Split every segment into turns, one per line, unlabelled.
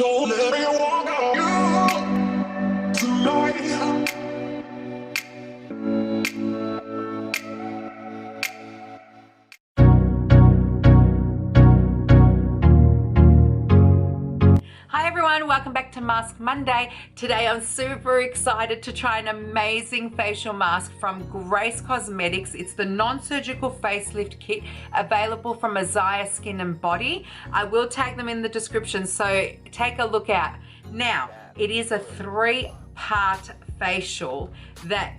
Don't let me walk on you tonight.
Hi everyone, welcome back to Mask Monday. Today I'm super excited to try an amazing facial mask from Grace Cosmetics. It's the non-surgical facelift kit available from Aziah Skin Body. I will tag them in the description, so take a look out. Now, it is a 3-part facial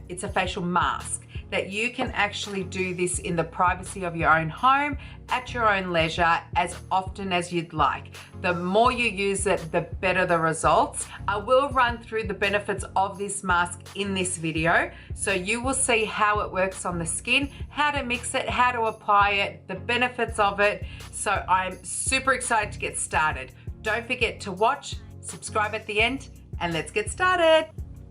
it's a facial mask that you can actually do this in the privacy of your own home, at your own leisure, as often as you'd like. The more you use it, the better the results. I will run through the benefits of this mask in this video, so you will see how it works on the skin, how to mix it, how to apply it, the benefits of it. So I'm super excited to get started. Don't forget to watch, subscribe at the end, and let's get started.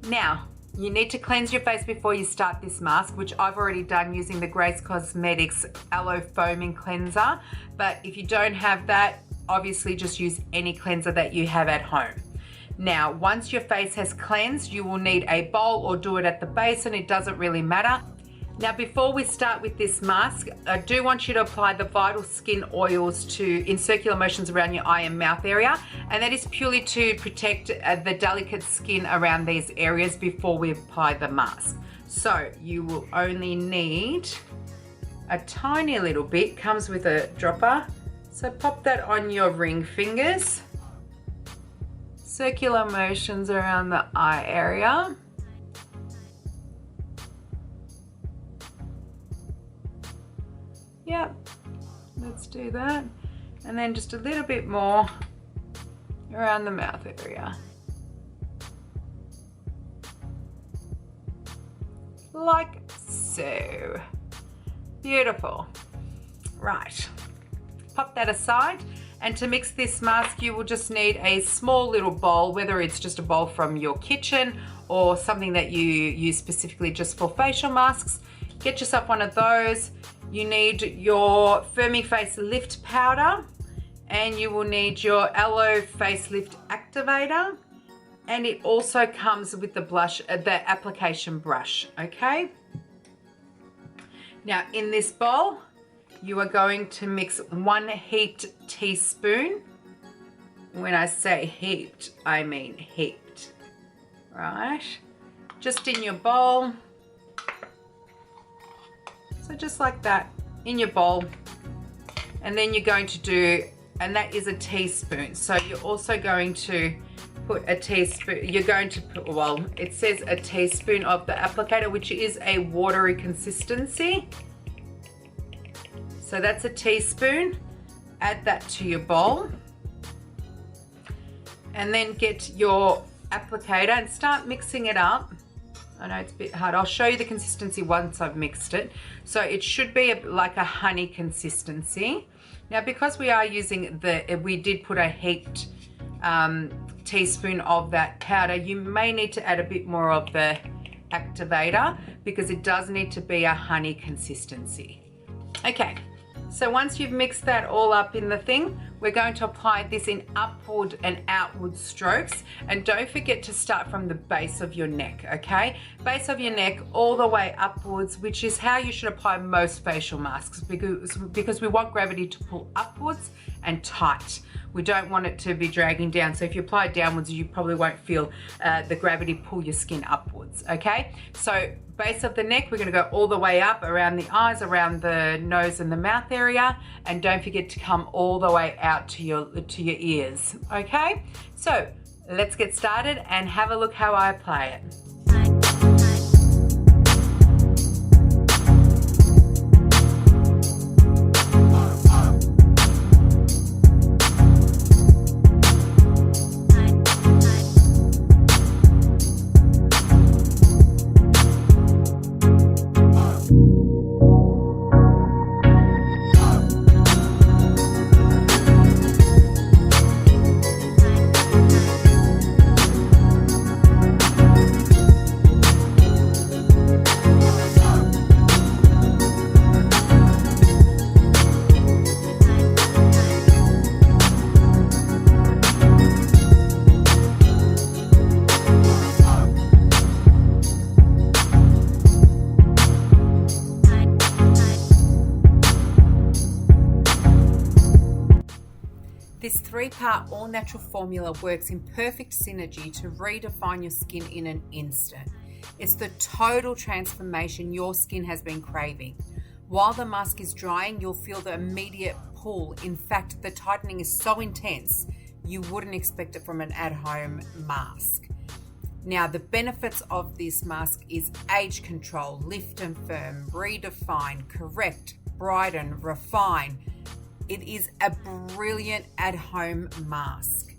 Now, you need to cleanse your face before you start this mask, which I've already done using the Grace Cosmetics Aloe Foaming Cleanser. But if you don't have that, obviously just use any cleanser that you have at home. Now, once your face has cleansed, you will need a bowl or do it at the basin. It doesn't really matter. Now, before we start with this mask, I do want you to apply the Vital Skin oils in circular motions around your eye and mouth area. And that is purely to protect the delicate skin around these areas before we apply the mask. So you will only need a tiny little bit, comes with a dropper. So pop that on your ring fingers. Circular motions around the eye area. Yep, let's do that. And then just a little bit more around the mouth area. Like so. Beautiful. Right, pop that aside. And to mix this mask, you will just need a small little bowl, whether it's just a bowl from your kitchen or something that you use specifically just for facial masks. Get yourself one of those. You need your Firming Face Lift Powder, and you will need your Aloe Facelift Activator, and it also comes with the blush, the application brush, okay? Now in this bowl, you are going to mix 1 heaped teaspoon. When I say heaped, I mean heaped, right? Just in your bowl. So just like that in your bowl, and then you're going to do, and that is a teaspoon. So you're also going to put a teaspoon, you're going to put, well, it says a teaspoon of the applicator, which is a watery consistency. So that's a teaspoon. Add that to your bowl. And then get your applicator and start mixing it up. I know it's a bit hard. I'll show you the consistency once I've mixed it. So it should be like a honey consistency. Now, because we are using we did put a heaped teaspoon of that powder, you may need to add a bit more of the activator because it does need to be a honey consistency. Okay, so once you've mixed that all up in the thing, we're going to apply this in upward and outward strokes. And don't forget to start from the base of your neck, okay? Base of your neck all the way upwards, which is how you should apply most facial masks because we want gravity to pull upwards and tight. We don't want it to be dragging down. So if you apply it downwards, you probably won't feel the gravity pull your skin upwards, okay? So base of the neck, we're gonna go all the way up around the eyes, around the nose and the mouth area. And don't forget to come all the way out to your ears, okay? So let's get started and have a look how I apply it. Heart All Natural formula works in perfect synergy to redefine your skin in an instant. It's the total transformation your skin has been craving. While the mask is drying, you'll feel the immediate pull. In fact, the tightening is so intense, you wouldn't expect it from an at-home mask. Now, the benefits of this mask is age control, lift and firm, redefine, correct, brighten, refine. It is a brilliant at-home mask.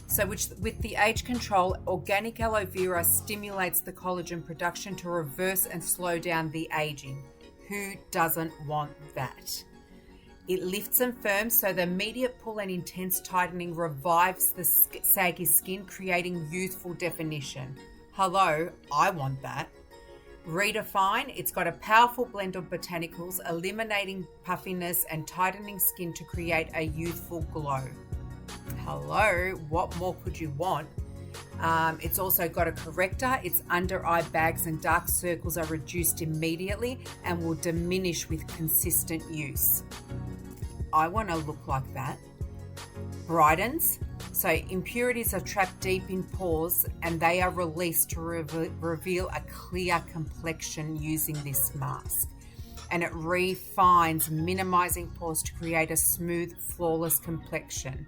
So with the age control, organic aloe vera stimulates the collagen production to reverse and slow down the aging. Who doesn't want that? It lifts and firms, so the immediate pull and intense tightening revives the saggy skin, creating youthful definition. Hello, I want that. Redefine, it's got a powerful blend of botanicals, eliminating puffiness and tightening skin to create a youthful glow. Hello, what more could you want? It's also got a corrector. Its under eye bags and dark circles are reduced immediately and will diminish with consistent use. I want to look like that. Brightens. So impurities are trapped deep in pores and they are released to reveal a clear complexion using this mask. And it refines, minimizing pores to create a smooth, flawless complexion.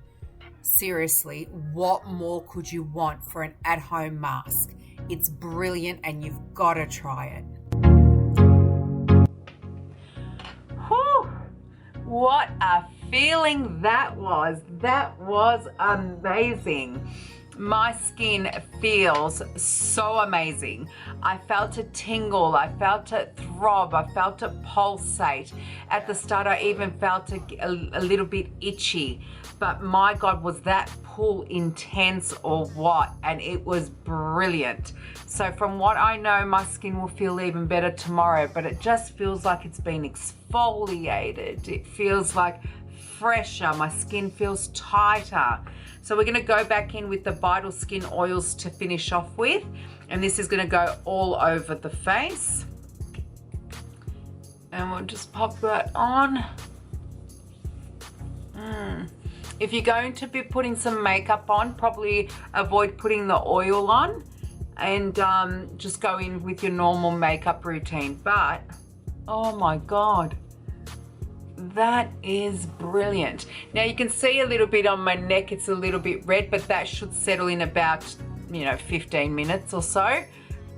Seriously, what more could you want for an at-home mask? It's brilliant and you've got to try it. Whew. What a feeling that was. That was amazing. My skin feels so amazing. I felt it tingle, I felt it throb, I felt it pulsate. At the start, I even felt it a little bit itchy. But my God, was that pull intense or what? And it was brilliant. So from what I know, my skin will feel even better tomorrow, but it just feels like it's been exfoliated. It feels like fresher. My skin feels tighter. So we're gonna go back in with the Vital Skin oils to finish off with. And this is gonna go all over the face. And we'll just pop that on. If you're going to be putting some makeup on, probably avoid putting the oil on and just go in with your normal makeup routine. But, oh my God, that is brilliant. Now you can see a little bit on my neck, it's a little bit red, but that should settle in about, 15 minutes or so.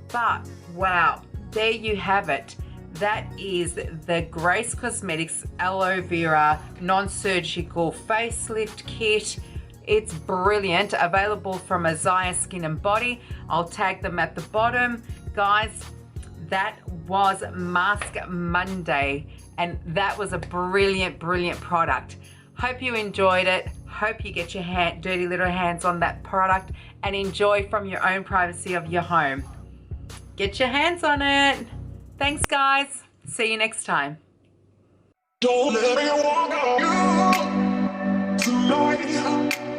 But wow, there you have it. That is the Grace Cosmetics Aloe Vera Non-Surgical Facelift Kit. It's brilliant. Available from Aziah Skin Body. I'll tag them at the bottom. Guys, that was Mask Monday, and that was a brilliant, brilliant product. Hope you enjoyed it. Hope you get your dirty little hands on that product and enjoy from your own privacy of your home. Get your hands on it. Thanks, guys. See you next time.
Don't let me walk on you tonight.